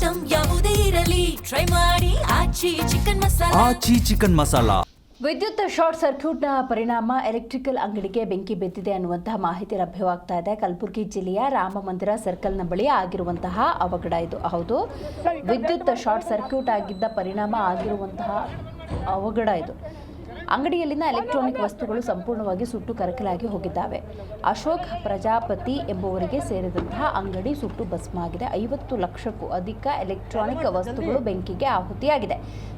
Item ಯಾವುದೇ ಇರಲಿ try ಮಾಡಿ ಆಚಿ ಚಿಕನ್ ಮಸಾಲಾ. ವಿದ್ಯುತ್ ಶಾರ್ಟ್ ಸರ್ಕ್ಯೂಟ್ನ ಪರಿಣಾಮ ಎಲೆಕ್ಟ್ರಿಕಲ್ ಅಂಗಡಿಗೆ ಬೆಂಕಿ ಬಿದ್ದಿದೆ ಅನ್ನುವಂತಹ ಮಾಹಿತಿ ಲಭ್ಯವಾಗ್ತಾ ಇದೆ. ಕಲಬುರಗಿ ಜಿಲ್ಲೆಯ ರಾಮ ಮಂದಿರ ಸರ್ಕಲ್ನ ಬಳಿ ಆಗಿರುವಂತಹ ಅವಘಡ ಇದು. ಹೌದು, ವಿದ್ಯುತ್ ಶಾರ್ಟ್ ಸರ್ಕ್ಯೂಟ್ ಆಗಿದ್ದ ಪರಿಣಾಮ ಆಗಿರುವಂತಹ ಅವಘಡ ಇದು. ಅಂಗಡಿಯಲ್ಲಿನ ಎಲೆಕ್ಟ್ರಾನಿಕ್ ವಸ್ತುಗಳು ಸಂಪೂರ್ಣವಾಗಿ ಸುಟ್ಟು ಕರಕಲಾಗಿ ಹೋಗಿದ್ದಾವೆ. ಅಶೋಕ್ ಪ್ರಜಾಪತಿ ಎಂಬುವರಿಗೆ ಸೇರಿದಂತಹ ಅಂಗಡಿ ಸುಟ್ಟು ಭಸ್ಮ ಆಗಿದೆ. 50 ಲಕ್ಷಕ್ಕೂ ಅಧಿಕ ಎಲೆಕ್ಟ್ರಾನಿಕ್ ವಸ್ತುಗಳು ಬೆಂಕಿಗೆ ಆಹುತಿಯಾಗಿದೆ.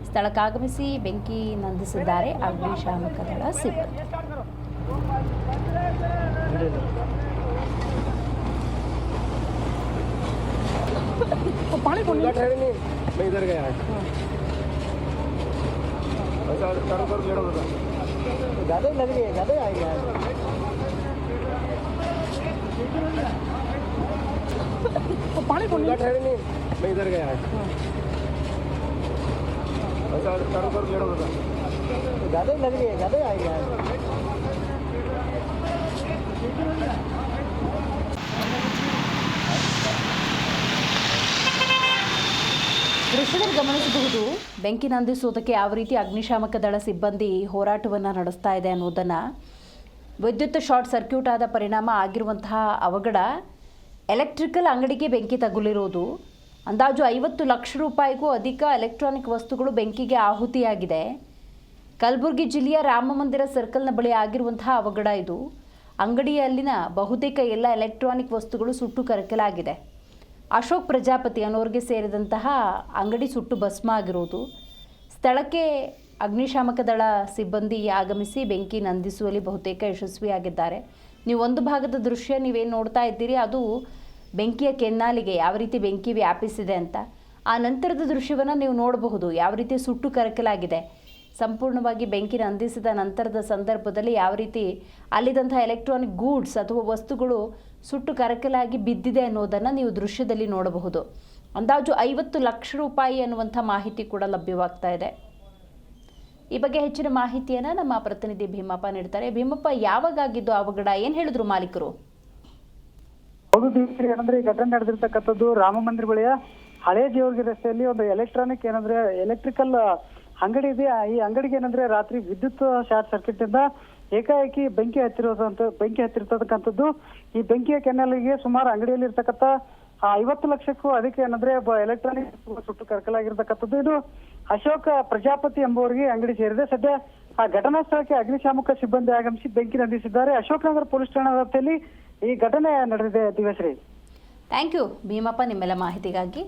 ಸ್ಥಳಕ್ಕಾಗಮಿಸಿ ಬೆಂಕಿ ನಂದಿಸಿದ್ದಾರೆ ಅಗ್ನಿಶಾಮಕ ದಳ ಸಿಬ್ಬಂದಿ. ज़्यादा लग रही है, ज़्यादा आई है। पानी कौन ठहरे नहीं, मैं इधर गया है। ज़्यादा लग रही है, ज़्यादा आई है। ದೃಶ್ಯದಲ್ಲಿ ಗಮನಿಸಬಹುದು, ಬೆಂಕಿ ನಂದಿಸುವುದಕ್ಕೆ ಯಾವ ರೀತಿ ಅಗ್ನಿಶಾಮಕ ದಳ ಸಿಬ್ಬಂದಿ ಹೋರಾಟವನ್ನು ನಡೆಸ್ತಾ ಇದೆ ಅನ್ನೋದನ್ನು. ವಿದ್ಯುತ್ ಶಾರ್ಟ್ ಸರ್ಕ್ಯೂಟ್ ಆದ ಪರಿಣಾಮ ಆಗಿರುವಂತಹ ಅವಘಡ, ಎಲೆಕ್ಟ್ರಿಕಲ್ ಅಂಗಡಿಗೆ ಬೆಂಕಿ ತಗುಲಿರೋದು. ಅಂದಾಜು 50 ಲಕ್ಷ ರೂಪಾಯಿಗೂ ಅಧಿಕ ಎಲೆಕ್ಟ್ರಾನಿಕ್ ವಸ್ತುಗಳು ಬೆಂಕಿಗೆ ಆಹುತಿಯಾಗಿದೆ. ಕಲಬುರಗಿ ಜಿಲ್ಲೆಯ ರಾಮ ಮಂದಿರ ಸರ್ಕಲ್ನ ಬಳಿ ಆಗಿರುವಂತಹ ಅವಘಡ ಇದು. ಅಂಗಡಿಯಲ್ಲಿನ ಬಹುತೇಕ ಎಲ್ಲ ಎಲೆಕ್ಟ್ರಾನಿಕ್ ವಸ್ತುಗಳು ಸುಟ್ಟು ಕರಕಲಾಗಿದೆ. ಅಶೋಕ್ ಪ್ರಜಾಪತಿ ಅನ್ನೋರಿಗೆ ಸೇರಿದಂತಹ ಅಂಗಡಿ ಸುಟ್ಟು ಭಸ್ಮ ಆಗಿರೋದು. ಸ್ಥಳಕ್ಕೆ ಅಗ್ನಿಶಾಮಕ ದಳ ಸಿಬ್ಬಂದಿ ಆಗಮಿಸಿ ಬೆಂಕಿ ನಂದಿಸುವಲ್ಲಿ ಬಹುತೇಕ ಯಶಸ್ವಿಯಾಗಿದ್ದಾರೆ. ನೀವು ಒಂದು ಭಾಗದ ದೃಶ್ಯ ನೀವೇನು ನೋಡ್ತಾ ಇದ್ದೀರಿ, ಅದು ಬೆಂಕಿಯ ಕೆನ್ನಾಲಿಗೆ ಯಾವ ರೀತಿ ಬೆಂಕಿ ವ್ಯಾಪಿಸಿದೆ ಅಂತ. ಆ ನಂತರದ ದೃಶ್ಯವನ್ನು ನೀವು ನೋಡಬಹುದು, ಯಾವ ರೀತಿ ಸುಟ್ಟು ಕರಕಲಾಗಿದೆ. ಸಂಪೂರ್ಣವಾಗಿ ಬೆಂಕಿ ನಂದಿಸಿದ ನಂತರದ ಸಂದರ್ಭದಲ್ಲಿ ಯಾವ ರೀತಿ ಅಲ್ಲಿದ್ದಂಥ ಎಲೆಕ್ಟ್ರಾನಿಕ್ ಗೂಡ್ಸ್ ಅಥವಾ ವಸ್ತುಗಳು ಸುಟ್ಟು ಕರಕಲಾಗಿ ಬಿದ್ದಿದೆ ಅನ್ನೋದನ್ನು ನೀವು ದೃಶ್ಯದಲ್ಲಿ ನೋಡಬಹುದು. ಅಂದಾಜು 50 ಲಕ್ಷ ರೂಪಾಯಿ ಅನ್ನುವಂಥ ಮಾಹಿತಿ ಕೂಡ ಲಭ್ಯವಾಗ್ತಾ ಇದೆ. ಈ ಬಗ್ಗೆ ಹೆಚ್ಚಿನ ಮಾಹಿತಿಯನ್ನು ನಮ್ಮ ಪ್ರತಿನಿಧಿ ಭೀಮಪ್ಪ ನೀಡ್ತಾರೆ. ಭೀಮಪ್ಪ, ಯಾವಾಗ ಆಗಿದ್ದು ಅವಘಡ, ಏನು ಹೇಳಿದ್ರು ಮಾಲೀಕರು? ಹೌದು ದೀಪ್ತಿ, ಏನಂದ್ರೆ ಈ ಘಟನೆ ನಡೆದಿರ್ತಕ್ಕಂಥದ್ದು ರಾಮ ಮಂದಿರ ಬಳಿಯ ಹಳೆ ಜೇವರ್ಗಿ ರಸ್ತೆಯಲ್ಲಿ ಒಂದು ಎಲೆಕ್ಟ್ರಿಕಲ್ ಅಂಗಡಿ ಇದೆ. ಈ ಅಂಗಡಿಗೆ ಏನಂದ್ರೆ ರಾತ್ರಿ ವಿದ್ಯುತ್ ಶಾರ್ಟ್ ಸರ್ಕ್ಯೂಟ್ ಇಂದ ಏಕಾಏಕಿ ಬೆಂಕಿ ಹತ್ತಿರತಕ್ಕಂಥದ್ದು. ಈ ಬೆಂಕಿಯ ಕೆನ್ನಲಿಗೆ ಸುಮಾರು ಅಂಗಡಿಯಲ್ಲಿ ಇರ್ತಕ್ಕಂಥ 50 ಲಕ್ಷಕ್ಕೂ ಅದಕ್ಕೆ ಏನಂದ್ರೆ ಎಲೆಕ್ಟ್ರಾನಿಕ್ ಸುಟ್ಟು ಕರಕಲಾಗಿರ್ತಕ್ಕಂಥದ್ದು. ಇದು ಅಶೋಕ್ ಪ್ರಜಾಪತಿ ಎಂಬುವರಿಗೆ ಅಂಗಡಿ ಸೇರಿದೆ. ಸದ್ಯ ಆ ಘಟನಾ ಸ್ಥಳಕ್ಕೆ ಅಗ್ನಿಶಾಮಕ ಸಿಬ್ಬಂದಿ ಆಗಮಿಸಿ ಬೆಂಕಿ ನಂದಿಸಿದ್ದಾರೆ. ಅಶೋಕ್ ನಗರ ಪೊಲೀಸ್ ಠಾಣಾ ವ್ಯಾಪ್ತಿಯಲ್ಲಿ ಈ ಘಟನೆ ನಡೆದಿದೆ. ದಿವಶ್ರೀ, ಥ್ಯಾಂಕ್ ಯು ಭೀಮಪ್ಪ ನಿಮ್ಮೆಲ್ಲ ಮಾಹಿತಿಗಾಗಿ.